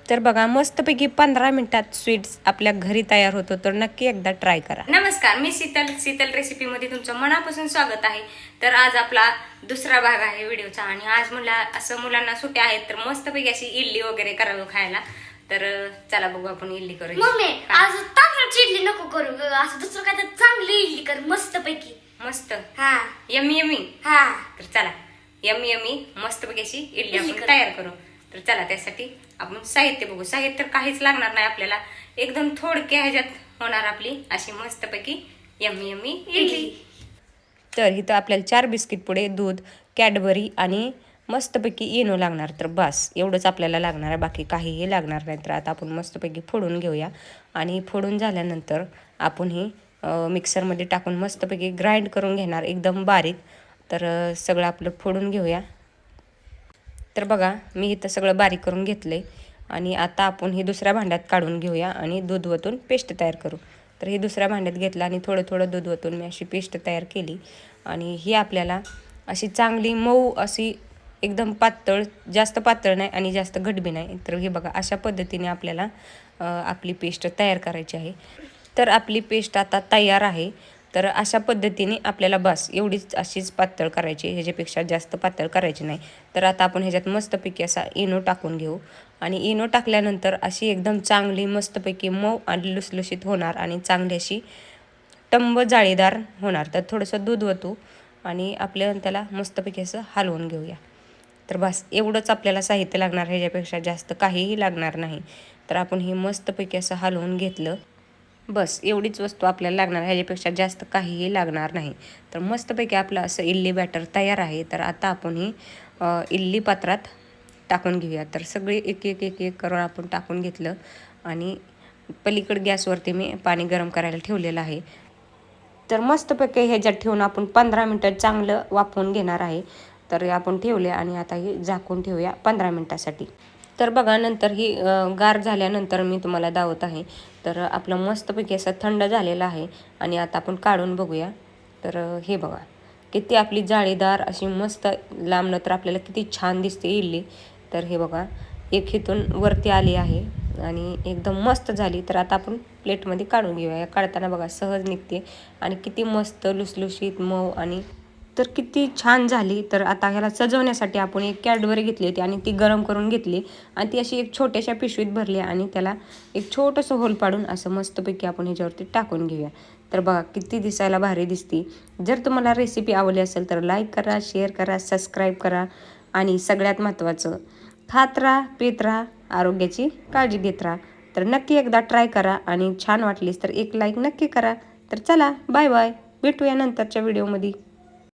तर बघा मस्तपैकी 15 मिनिटात स्वीट्स आपल्या घरी तयार होतो, तर नक्की एकदा ट्राय करा. नमस्कार, मी शीतल रेसिपीमध्ये तुमचं मनापासून स्वागत आहे. तर आज आपला दुसरा भाग आहे व्हिडिओचा आणि आज म्हणला असं मुलांना सुट्ट्या आहेत तर मस्तपैकी अशी इडली वगैरे करावं खायला. तर चला बघू आपण इडली करू. मम्मी आज तांदळाची इडली नको करू ग, असं दुसरं काय तर चांगली इडली कर मस्तपैकी. मस्त हा यम्मी यम्मी. हा तर चला यम्मी यम्मी मस्तपैकी अशी इडली इडली आपण करू. तयार करू. तर चला त्यासाठी आपण साहित्य बघू. साहित्य काहीच लागणार नाही आपल्याला, एकदम थोडक्या ह्याच्यात होणार आपली अशी मस्तपैकी यम्मी यम्मी इडली. तर इथं आपल्याला 4 बिस्किट पुडे, दूध, कॅडबरी आणि मस्तपैकी इनो लागणार. तर बस एवढंच आपल्याला लागणार आहे, बाकी काहीही लागणार नाही. तर आता आपण मस्तपैकी फोडून घेऊया आणि फोडून झाल्यानंतर आपण ही मिक्सरमध्ये टाकून मस्तपैकी ग्राइंड करून घेणार एकदम बारीक. तर सगळं आपलं फोडून घेऊया. तर बघा मी इथं सगळं बारीक करून घेतलं आणि आता आपण ही दुसऱ्या भांड्यात काढून घेऊया आणि दूध वतून पेस्ट तयार करू. तर ही दुसऱ्या भांड्यात घेतलं आणि थोडं थोडं दूध वतून मी अशी पेस्ट तयार केली आणि ही आपल्याला अशी चांगली मऊ अशी एकदम पातळ, जास्त पातळ नाही आणि जास्त घटबी नाही. तर हे बघा अशा पद्धतीने आपल्याला आपली पेस्ट तयार करायची आहे. तर आपली पेस्ट आता तयार आहे. तर अशा पद्धतीने आपल्याला बस एवढीच अशीच पातळ करायची, ह्याच्यापेक्षा जास्त पातळ करायची नाही. तर आता आपण ह्याच्यात मस्तपैकी असा इनो टाकून घेऊ आणि इनो टाकल्यानंतर अशी एकदम चांगली मस्तपैकी मऊ आणि लुसलुशीत होणार आणि चांगली अशी टंब जाळीदार होणार. तर थोडंसं दूध वतू आणि आपल्याला त्याला मस्तपैकी असं हलवून घेऊया. तर बस एवढंच आपल्याला साहित्य लागणार, ह्याच्यापेक्षा जास्त काहीही लागणार नाही. तर आपण हे मस्तपैकी असं हलवून घेतलं. बस एवढीच वस्तू आपल्याला लागणार, ह्याच्यापेक्षा जास्त काहीही लागणार नाही. तर मस्तपैकी आपलं असं इडली बॅटर तयार आहे. तर आता आपण ही इडली पात्रात टाकून घेऊया. तर सगळी एक एक एक एक करून आपण टाकून घेतलं आणि पलीकडे गॅसवरती मी पाणी गरम करायला ठेवलेलं आहे. तर मस्तपैकी ह्याच्यात ठेवून आपण 15 मिनटं चांगलं वाफवून घेणार आहे. तर आपण ठेवले आणि आता हे झाकून ठेवूया 15 मिनटासाठी. तर बघा नंतर ही गार झाल्यानंतर मी तुम्हाला दावत आहे. तर आपलं मस्तपैकी असं थंड झालेलं आहे आणि आता आपण काढून बघूया. तर हे बघा किती आपली जाळीदार अशी मस्त लांबनं तर आपल्याला किती छान दिसते इडली. तर हे बघा एक इथून वरती आली आहे आणि एकदम मस्त झाली. तर आता आपण प्लेटमध्ये काढून घेऊया. या काढताना बघा सहज निघते आणि किती मस्त लुसलुशीत मऊ आणि तर किती छान झाली. तर आता ह्याला सजवण्यासाठी आपण एक कॅडबरी घेतली होती आणि ती गरम करून घेतली आणि ती अशी एक छोट्याशा पिशवीत भरली आणि त्याला एक छोटंसं होल पाडून असं मस्तपैकी आपण ह्याच्यावरती टाकून घेऊया. तर बघा किती दिसायला भारी दिसती. जर तुम्हाला रेसिपी आवडली असेल तर लाईक करा, शेअर करा, सबस्क्राईब करा आणि सगळ्यात महत्त्वाचं खात राहा, पीत राहा, आरोग्याची काळजी घेत राहा. तर नक्की एकदा ट्राय करा आणि छान वाटलीस तर एक लाईक नक्की करा. तर चला बाय बाय, भेटूया नंतरच्या व्हिडिओमध्ये.